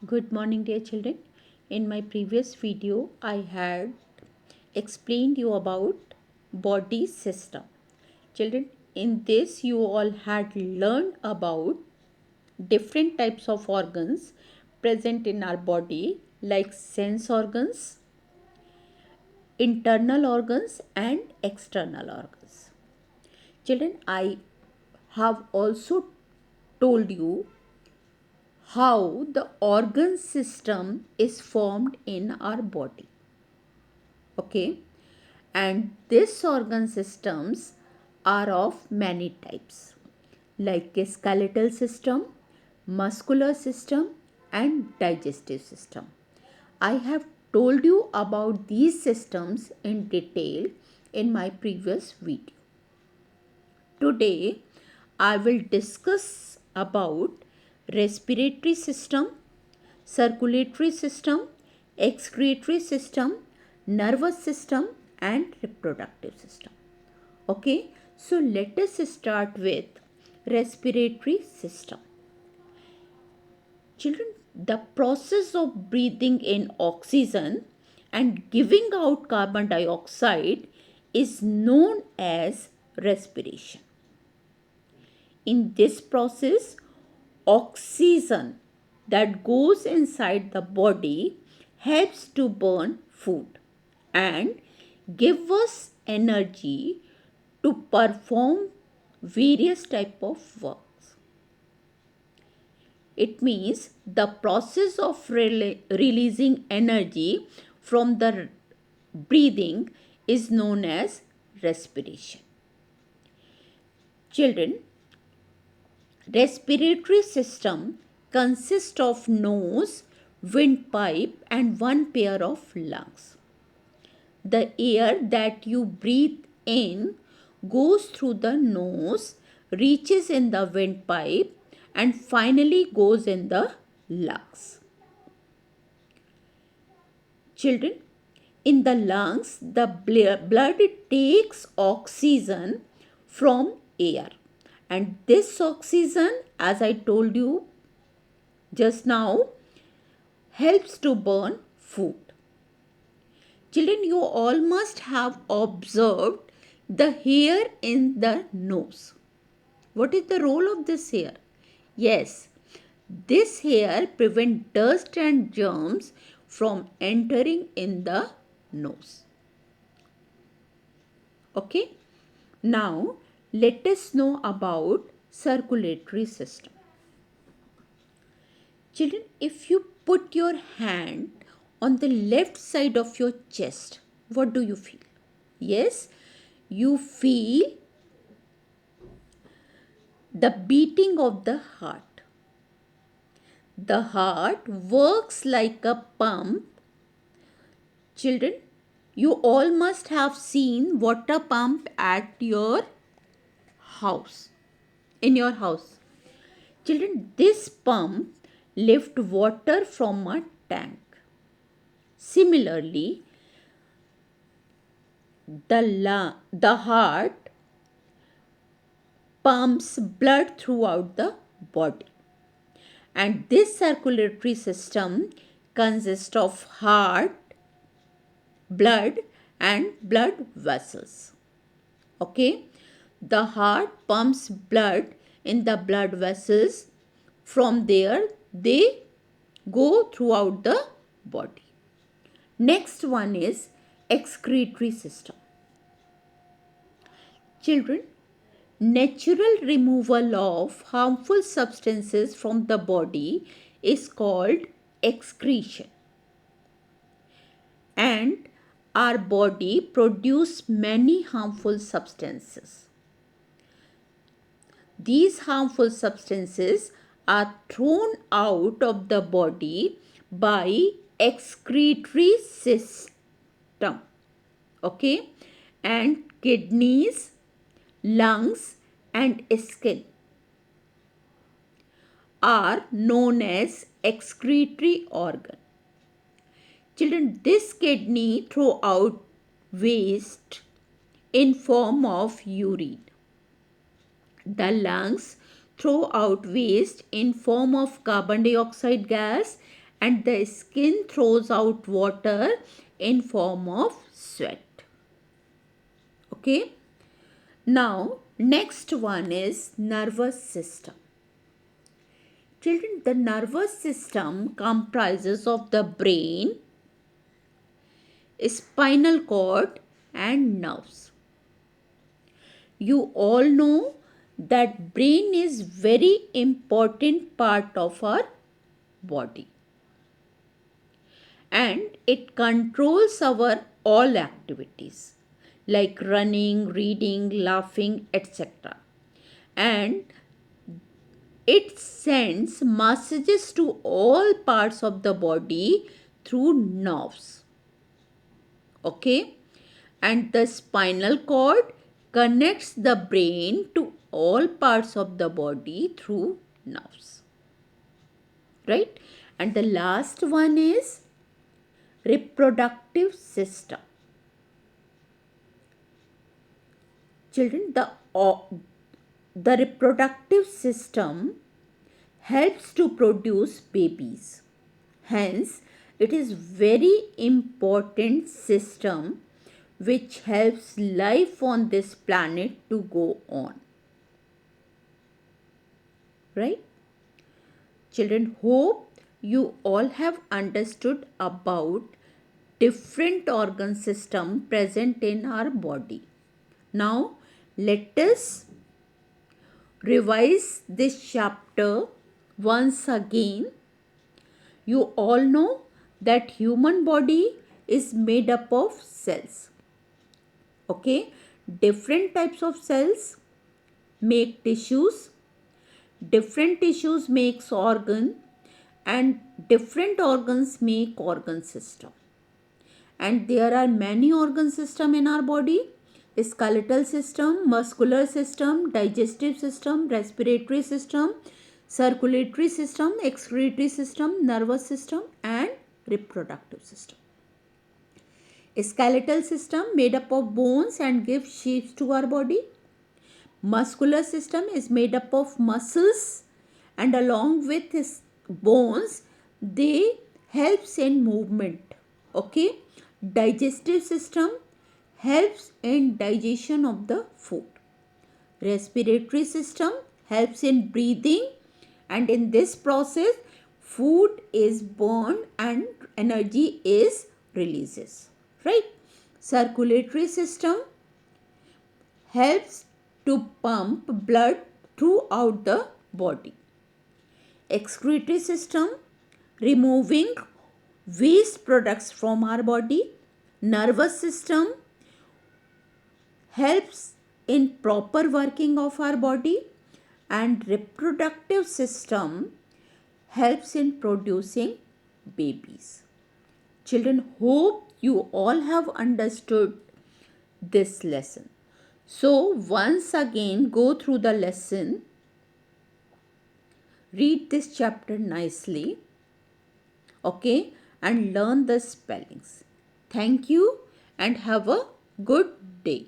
Good morning, dear children. In my previous video, I had explained you about body system. Children, in this you all had learned about different types of organs present in our body like sense organs, internal organs and external organs. Children, I have also told you how the organ system is formed in our body. Okay, and these organ systems are of many types like a skeletal system, muscular system and digestive system. I have told you about these systems in detail in my previous video. Today I will discuss about respiratory system, circulatory system, excretory system, nervous system and reproductive system. Okay, so let us start with respiratory system. Children, the process of breathing in oxygen and giving out carbon dioxide is known as respiration. In this process, oxygen that goes inside the body helps to burn food and give us energy to perform various type of works. It means the process of releasing energy from the breathing is known as respiration. Children, respiratory system consists of nose, windpipe and one pair of lungs. The air that you breathe in goes through the nose, reaches in the windpipe and finally goes in the lungs. Children, in the lungs, the blood takes oxygen from air, and this oxygen, as I told you just now, helps to burn food. Children, you all must have observed the hair in the nose. What is the role of this hair? Yes, this hair prevents dust and germs from entering in the nose. Okay, now let us know about circulatory system. Children, if you put your hand on the left side of your chest, what do you feel? Yes, you feel the beating of the heart. The heart works like a pump. Children, you all must have seen water pump at your house, in your house. Children, this pump lifts water from a tank. Similarly, the heart pumps blood throughout the body. And this circulatory system consists of heart, blood and blood vessels. Okay, the heart pumps blood in the blood vessels. From there they go throughout the body. Next one is excretory system. Children, natural removal of harmful substances from the body is called excretion. And our body produces many harmful substances. These harmful substances are thrown out of the body by excretory system. Okay, and kidneys, lungs and skin are known as excretory organ. Children, this kidney throw out waste in form of urine. The lungs throw out waste in form of carbon dioxide gas and the skin throws out water in form of sweat. Okay. Now next one is nervous system. Children, the nervous system comprises of the brain, spinal cord and nerves. You all know that brain is very important part of our body, and it controls our all activities like running, reading, laughing, etc. And it sends messages to all parts of the body through nerves. Okay, and the spinal cord connects the brain to all parts of the body through nerves, right? And the last one is reproductive system. Children, the reproductive system helps to produce babies. Hence, it is very important system which helps life on this planet to go on. Right? Children, hope you all have understood about different organ system present in our body. Now, let us revise this chapter once again. You all know that human body is made up of cells. Okay, different types of cells make tissues, different tissues makes organ, and different organs make organ system. And there are many organ system in our body: skeletal system, muscular system, digestive system, respiratory system, circulatory system, excretory system, nervous system and reproductive system. Skeletal system made up of bones and gives shapes to our body. Muscular system is made up of muscles, and along with his bones they helps in movement. Okay, digestive system helps in digestion of the food. Respiratory system helps in breathing, and in this process food is burned and energy is releases, right? Circulatory system helps to pump blood throughout the body. Excretory system removing waste products from our body. Nervous system helps in proper working of our body, and reproductive system helps in producing babies. Children, hope you all have understood this lesson. So once again go through the lesson, read this chapter nicely, okay, and learn the spellings. Thank you and have a good day.